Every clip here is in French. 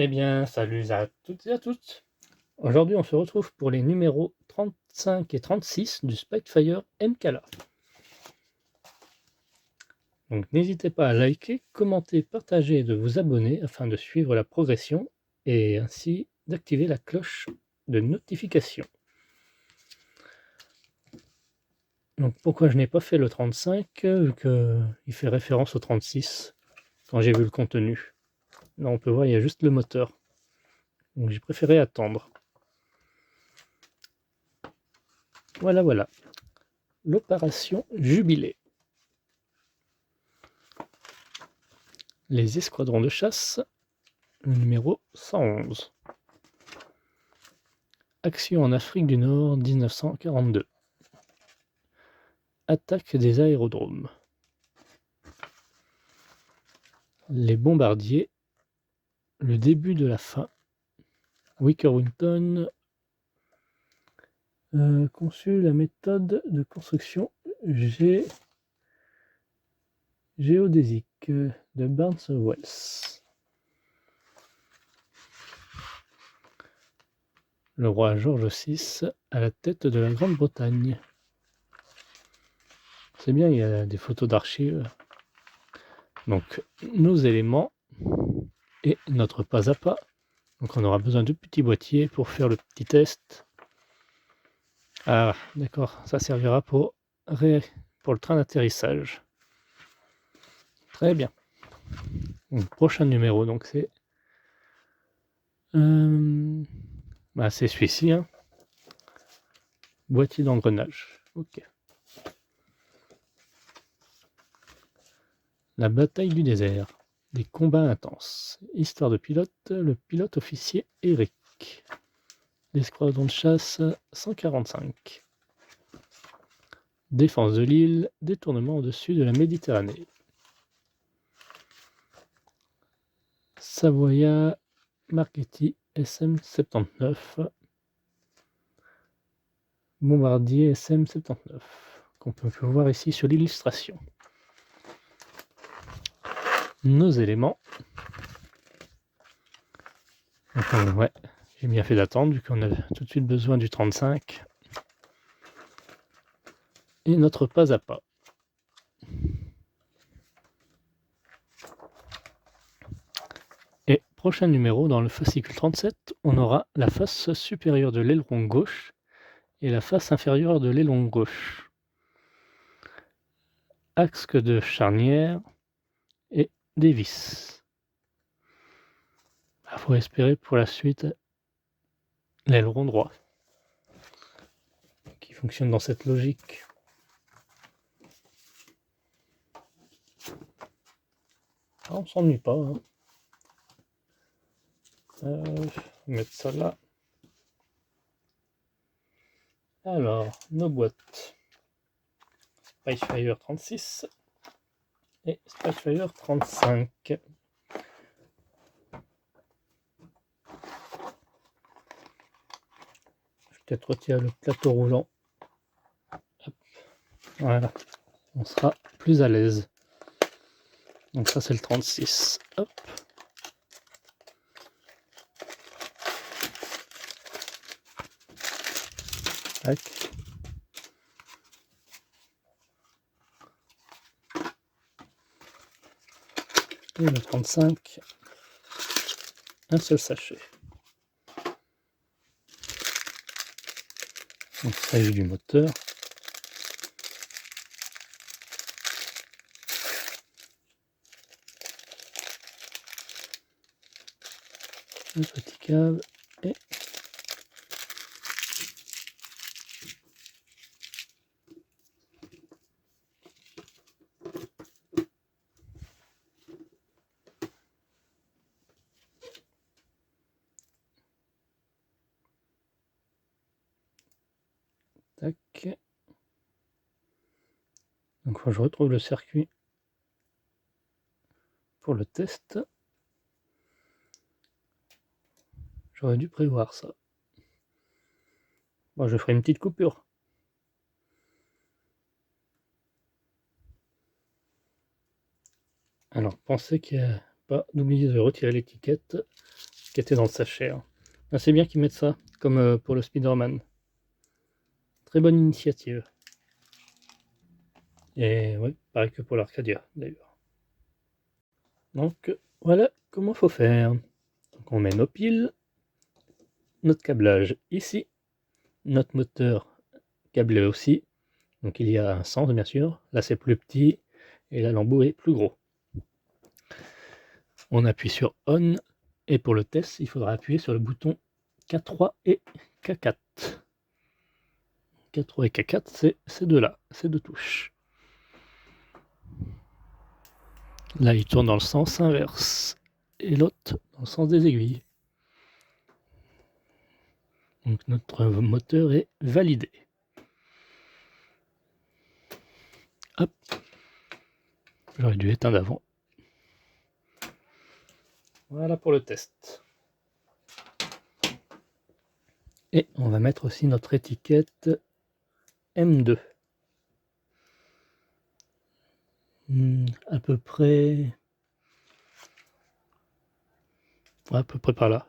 Eh bien, salut à toutes et à tous. Aujourd'hui, on se retrouve pour les numéros 35 et 36 du Spitfire MKLA. Donc, n'hésitez pas à liker, commenter, partager et de vous abonner afin de suivre la progression et ainsi d'activer la cloche de notification. Donc, pourquoi je n'ai pas fait le 35 vu qu'il fait référence au 36 quand j'ai vu le contenu. Là, on peut voir, il y a juste le moteur. Donc, j'ai préféré attendre. Voilà. L'opération Jubilé. Les escadrons de chasse, numéro 111. Action en Afrique du Nord 1942. Attaque des aérodromes. Les bombardiers. Le début de la fin. Wickerwinton conçut la méthode de construction géodésique de Barnes-Wells. Le roi George VI à la tête de la Grande-Bretagne. C'est bien, il y a des photos d'archives. Donc, nos éléments et notre pas à pas. Donc, on aura besoin de petits boîtiers pour faire le petit test. Ah, d'accord, ça servira pour le train d'atterrissage. Très bien. Donc, prochain numéro, donc c'est c'est celui-ci, hein. Boîtier d'engrenage. Ok. La bataille du désert. Des combats intenses. Histoire de pilote, le pilote officier Eric. L'escadron de chasse 145. Défense de l'île, détournement au-dessus de la Méditerranée. Savoia Marchetti SM-79. Bombardier SM-79, qu'on peut voir ici sur l'illustration. Nos éléments. Ouais, j'ai bien fait d'attendre vu qu'on a tout de suite besoin du 35. Et notre pas à pas. Et prochain numéro, dans le fascicule 37, on aura la face supérieure de l'aileron gauche et la face inférieure de l'aileron gauche. Axe de charnière et des vis. Il faut espérer pour la suite l'aileron droit qui fonctionne dans cette logique. Ah, on s'ennuie pas. Hein. Mettre ça là. Alors, nos boîtes. Spitfire 36 et Spitfire 35. Je vais peut-être retirer le plateau roulant. Hop. Voilà, on sera plus à l'aise. Donc ça c'est le 36. Hop. Tac. Et le 35, un seul sachet. Donc il s'agit du moteur. Le petit câble et tac. Donc je retrouve le circuit pour le test. J'aurais dû prévoir ça. Bon, je ferai une petite coupure. Alors, pensez qu'il n'y a pas d'oublier de retirer l'étiquette qui était dans le sachet. Hein. Ah, c'est bien qu'ils mettent ça, comme pour le Spider-Man. Très bonne initiative. Et oui, pareil que pour l'Arcadia d'ailleurs. Donc voilà comment faut faire. Donc on met nos piles, notre câblage ici, notre moteur câblé aussi. Donc il y a un sens bien sûr. Là c'est plus petit et là l'embout est plus gros. On appuie sur On et pour le test il faudra appuyer sur le bouton K3 et K4. K3 et K4 c'est ces deux-là, ces deux touches. Là il tourne dans le sens inverse et l'autre dans le sens des aiguilles. Donc notre moteur est validé. Hop, j'aurais dû éteindre avant. Voilà pour le test. Et on va mettre aussi notre étiquette M2. À peu près par là.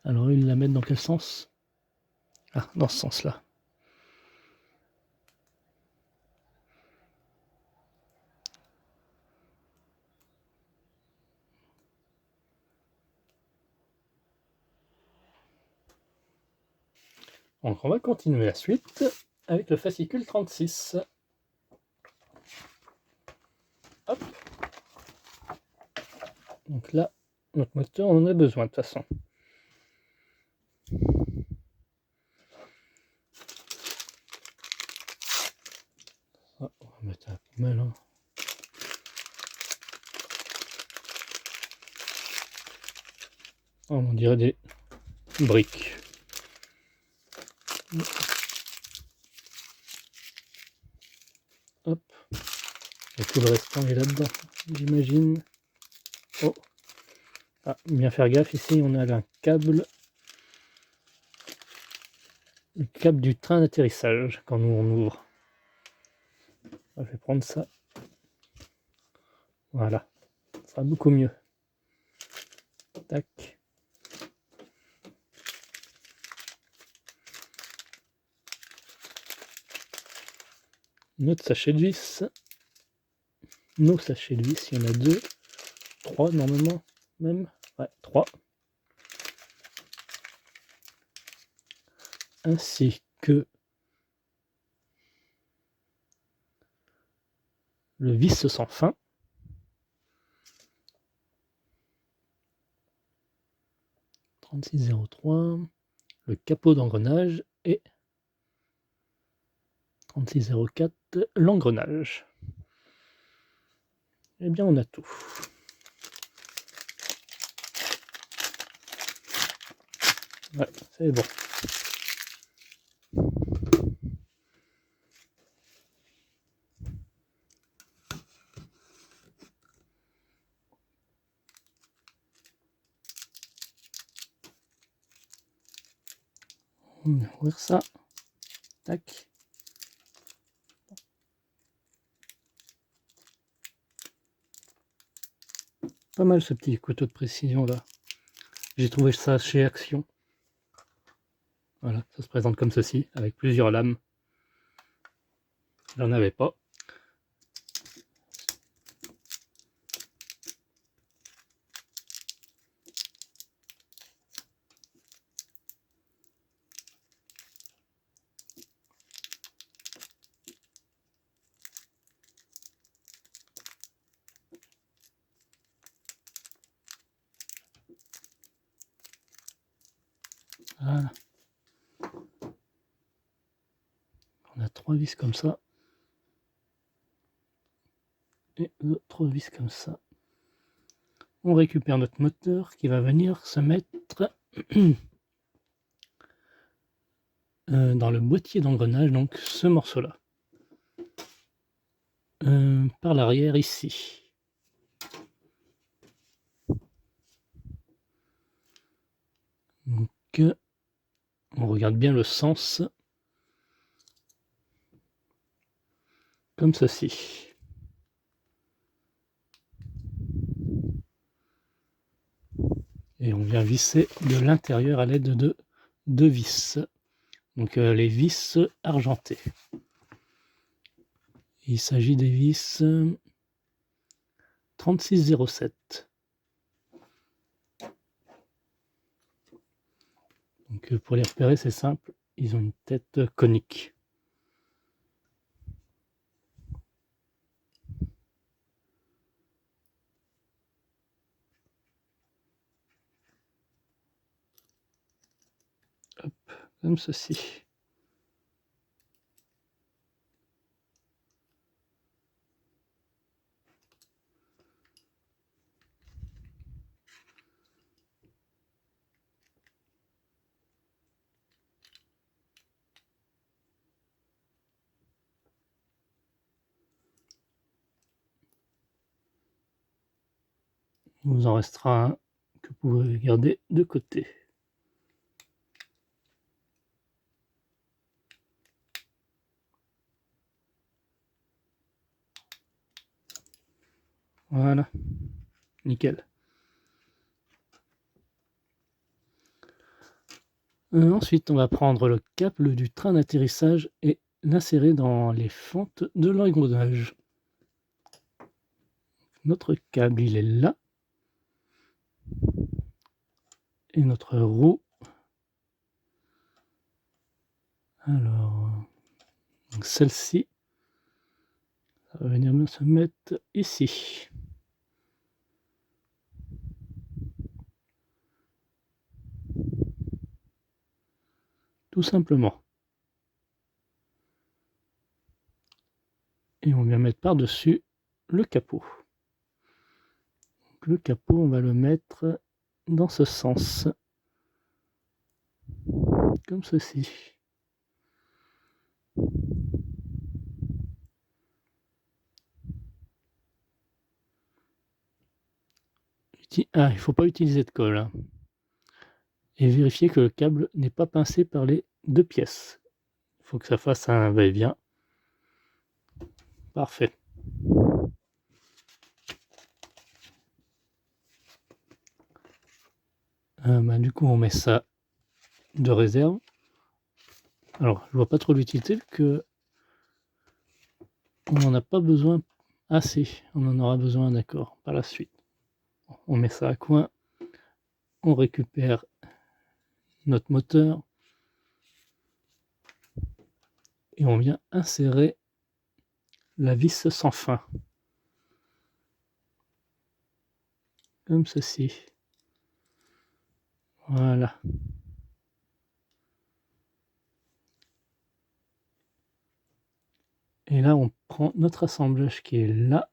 Alors ils la mettent dans quel sens? Ah, dans ce sens-là. Donc on va continuer la suite avec le fascicule 36. Hop. Donc là, notre moteur, on en a besoin de toute façon. Ah, on va mettre à la poubelle. Hein. Oh, on dirait des briques. Hop. Et tout le restant est là-dedans, j'imagine. Oh. Ah, bien faire gaffe, ici on a un câble. Le câble du train d'atterrissage quand nous on ouvre. Je vais prendre ça. Voilà. Ça sera beaucoup mieux. Tac. Notre sachet de vis. Nos sachets de vis, il y en a 2. 3 normalement même. Ouais, 3. Ainsi que le vis sans fin. Le capot d'engrenage et 3604 l'engrenage. Eh bien on a tout. Ouais, c'est bon. On va ouvrir ça. Tac. Pas mal ce petit couteau de précision là. J'ai trouvé ça chez Action. Voilà, ça se présente comme ceci, avec plusieurs lames. J'en avais pas. Voilà. On a 3 vis comme ça. Et 3 vis comme ça. On récupère notre moteur qui va venir se mettre dans le boîtier d'engrenage, donc ce morceau-là. Par l'arrière ici. Donc on regarde bien le sens. Comme ceci. Et on vient visser de l'intérieur à l'aide de deux vis. Donc les vis argentées. Il s'agit des vis 3607. Donc pour les repérer, c'est simple, ils ont une tête conique. Hop, comme ceci. Il vous en restera un que vous pouvez garder de côté. Voilà, nickel. Ensuite, on va prendre le câble du train d'atterrissage et l'insérer dans les fentes de l'engrenage. Notre câble, il est là. Et notre roue. Alors, celle-ci, ça va venir se mettre ici. Tout simplement. Et on vient mettre par-dessus le capot. Donc, le capot, on va le mettre dans ce sens. Comme ceci. Ah, il ne faut pas utiliser de colle. Hein. Et vérifier que le câble n'est pas pincé par les deux pièces. Il faut que ça fasse un va-et-vient. Parfait. Du coup, on met ça de réserve. Alors, je vois pas trop l'utilité que on n'en a pas besoin assez. On en aura besoin, d'accord, par la suite. On met ça à coin. On récupère notre moteur. Et on vient insérer la vis sans fin. Comme ceci. Voilà. Et là, on prend notre assemblage qui est là,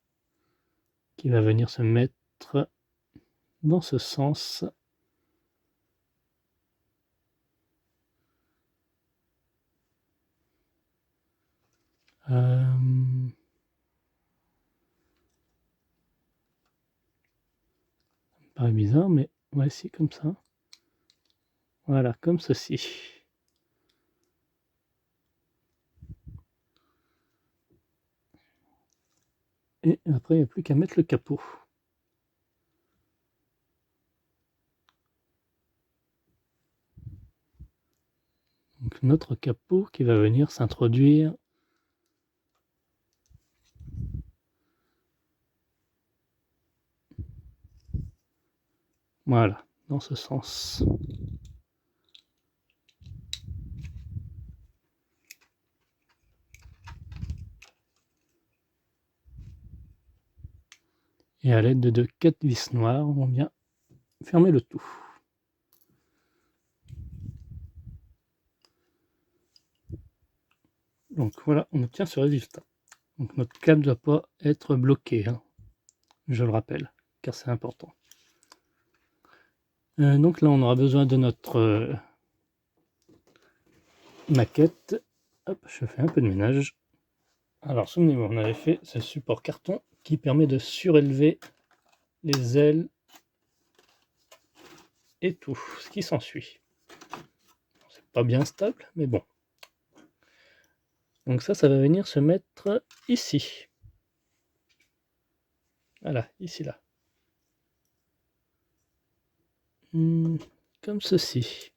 qui va venir se mettre dans ce sens. Ça me paraît bizarre, mais ouais, si, comme ça. Voilà, comme ceci. Et après, il n'y a plus qu'à mettre le capot. Donc notre capot qui va venir s'introduire voilà, dans ce sens. Et à l'aide de 4 vis noires, on vient fermer le tout. Donc voilà, on obtient ce résultat. Donc notre câble ne doit pas être bloqué, hein, je le rappelle, car c'est important. Donc là, on aura besoin de notre maquette. Hop, je fais un peu de ménage. Alors, souvenez-vous, on avait fait ce support carton qui permet de surélever les ailes et tout ce qui s'ensuit. C'est pas bien stable, mais bon. Donc ça va venir se mettre ici. Voilà, ici, là. comme ceci.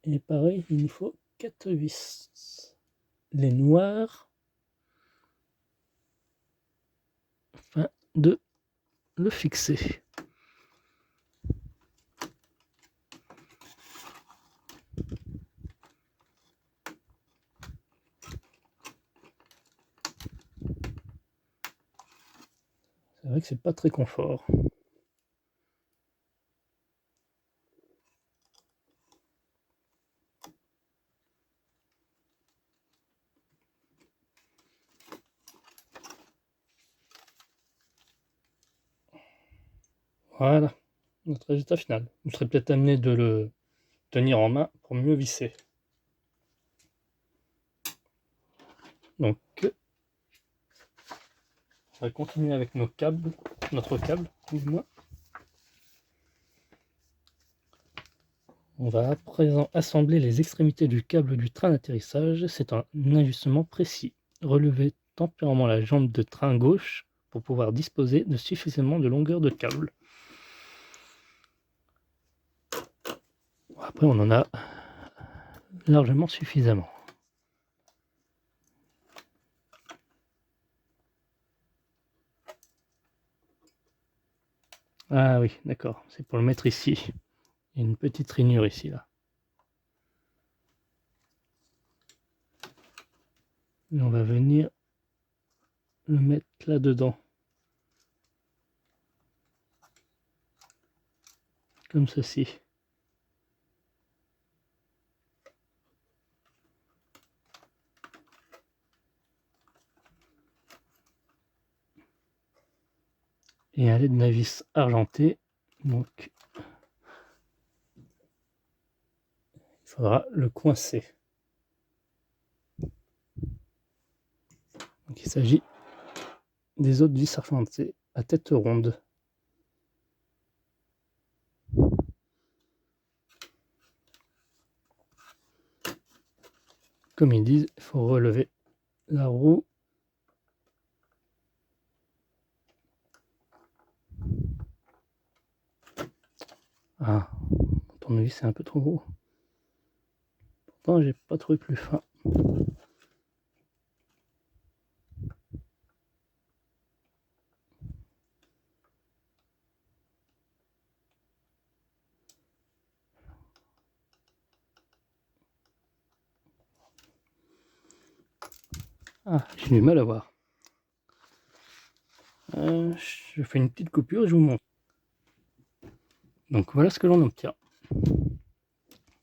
Et pareil, il nous faut 4 vis. Les noirs, afin de le fixer. C'est vrai que c'est pas très confort. Voilà, notre résultat final. Vous serez peut-être amené de le tenir en main pour mieux visser. Donc, on va continuer avec nos câbles, notre câble, tout du moins. On va à présent assembler les extrémités du câble du train d'atterrissage. C'est un ajustement précis. Relevez tempérairement la jambe de train gauche pour pouvoir disposer de suffisamment de longueur de câble. Après, on en a largement suffisamment. Ah oui, d'accord, c'est pour le mettre ici. Il y a une petite rainure ici, là. Et on va venir le mettre là-dedans. Comme ceci. Et à l'aide d'un vis argenté, donc il faudra le coincer. Donc il s'agit des autres vis argentées à tête ronde. Comme ils disent, il faut relever la roue. Ah, mon tournevis c'est un peu trop gros. Pourtant j'ai pas trouvé plus fin. Ah, j'ai du mal à voir. Je fais une petite coupure et je vous montre. Donc voilà ce que l'on obtient.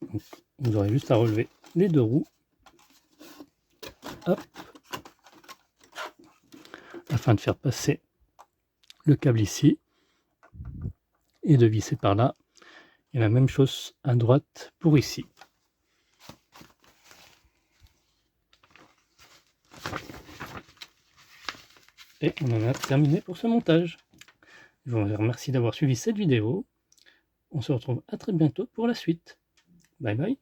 Donc, vous aurez juste à relever les deux roues. Hop. Afin de faire passer le câble ici. Et de visser par là. Et la même chose à droite pour ici. Et on en a terminé pour ce montage. Je vous remercie d'avoir suivi cette vidéo. On se retrouve à très bientôt pour la suite. Bye bye.